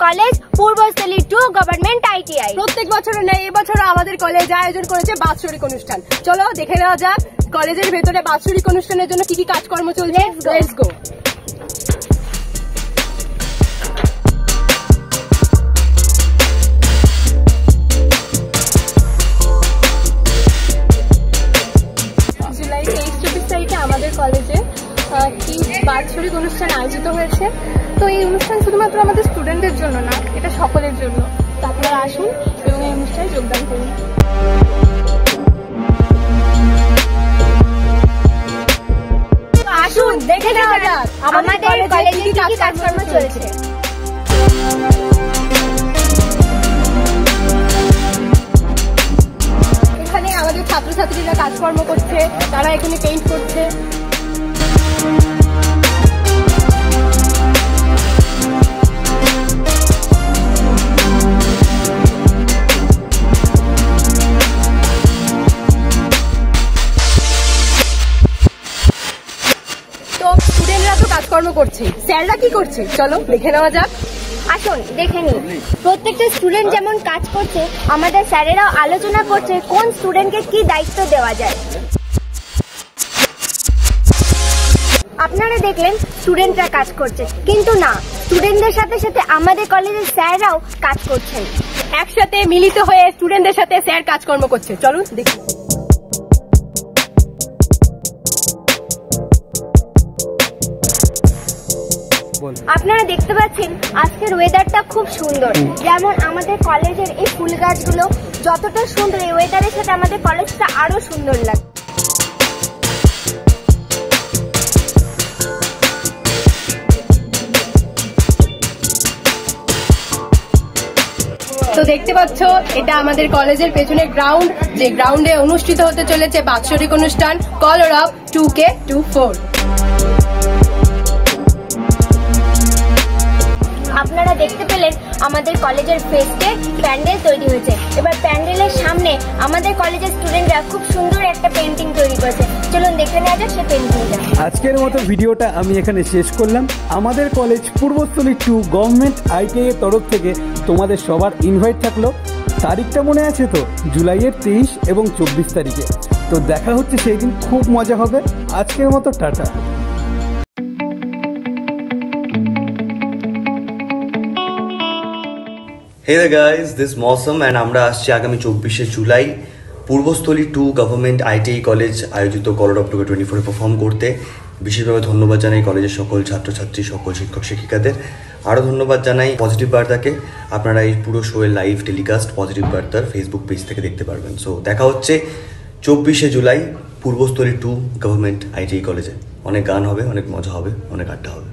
College Purbasthali 2 government ITI. প্রত্যেক বছরের ন্যায় এবছরও আমাদের কলেজ আয়োজন করেছে বাৎসরিক অনুষ্ঠান। চলো দেখে নেওয়া যাক কলেজের ভেতরে বাৎসরিক অনুষ্ঠানের জন্য কি কি কাজকর্ম চলছে। Let's go. জুলাই 23-24 তারিখে আমাদের কলেজে কি বাৎসরিক অনুষ্ঠান আয়োজিত হয়েছে। তো এই অনুষ্ঠান শুধুমাত্র আমাদের স্টুডেন্টদের জন্য না, এটা সকলের জন্য। তো আপনারা আসুন এবং এই অনুষ্ঠানে যোগদান করুন। আসুন দেখে নেওয়া যাক আমাদের কলেজে কি কি কাজকর্ম চলছে। এখানে আমাদের ছাত্রছাত্রীরা কাজকর্ম করছে, তারা এখানে পেইন্ট করছে। স্টুডেন্টরা তো কাজকর্ম করছে, স্যাররা কি করছে চলো দেখে নেওয়া যাক। আসুন দেখে নিই প্রত্যেকটা স্টুডেন্ট যেমন কাজ করছে, আমাদের স্যারেরাও আলোচনা করছে কোন স্টুডেন্টকে কি দায়িত্ব দেওয়া যায়। আপনারা দেখলেন স্টুডেন্টরা কাজ করছে, কিন্তু না, স্টুডেন্টদের সাথে সাথে আমাদের কলেজের স্যাররাও কাজ করছেন। একসাথে মিলিত হয়ে স্টুডেন্টদের সাথে স্যার কাজকর্ম করছে, চলুন দেখি। আপনারা দেখতে পাচ্ছেন আজকের ওয়েদারটা খুব সুন্দর। যেমন আমাদের কলেজের এই ফুল গাছগুলো যতটা সুন্দর, এই ওয়েদারের সাথে আমাদের কলেজটা আরো সুন্দর লাগে। তো দেখতে পাচ্ছ এটা আমাদের কলেজের পেছনে গ্রাউন্ড, যে গ্রাউন্ডে অনুষ্ঠিত হতে চলেছে বাৎসরিক অনুষ্ঠান কলর অফ 2K24। আপনারা দেখতে পেলেন আমাদের কলেজের ফেস্টে প্যান্ডেল তৈরি হয়েছে। এবার প্যান্ডেলের সামনে আমাদের কলেজের স্টুডেন্টরা খুব সুন্দর একটা পেন্টিং তৈরি করেছে। চলুন দেখে নেওয়া যাক সেই পেন্টিংটা। আজকের মতো ভিডিওটা আমি এখানে শেষ করলাম। আমাদের কলেজ পূর্বস্থলী 2 গভর্নমেন্ট আইটিআই এর তরফ থেকে তোমাদের সবার ইনভাইট থাকলো। তারিখটা মনে আছে তো, জুলাইয়ের 23 এবং 24 তারিখে। তো দেখা হচ্ছে সেই দিন, খুব মজা হবে। আজকের মতো tata. Hey there guys, this is Mosam and আমরা আসছি আগামী 24শে জুলাই পূর্বস্থলী 2 গভর্নমেন্ট আইটিআই কলেজ আয়োজিত কলর অফ 2K24 পারফর্ম করতে। বিশেষভাবে ধন্যবাদ জানাই কলেজের সকল ছাত্রছাত্রী, সকল শিক্ষক শিক্ষিকাদের। আরও ধন্যবাদ জানাই পজিটিভ বার্তাকে। আপনারা এই পুরো শোয়ের লাইভ টেলিকাস্ট পজিটিভ বার্তার ফেসবুক পেজ থেকে দেখতে পারবেন। সো দেখা হচ্ছে 24শে জুলাই পূর্বস্থলী 2 গভর্নমেন্ট আইটিআই কলেজে। অনেক গান হবে, অনেক মজা হবে, অনেক আড্ডা হবে।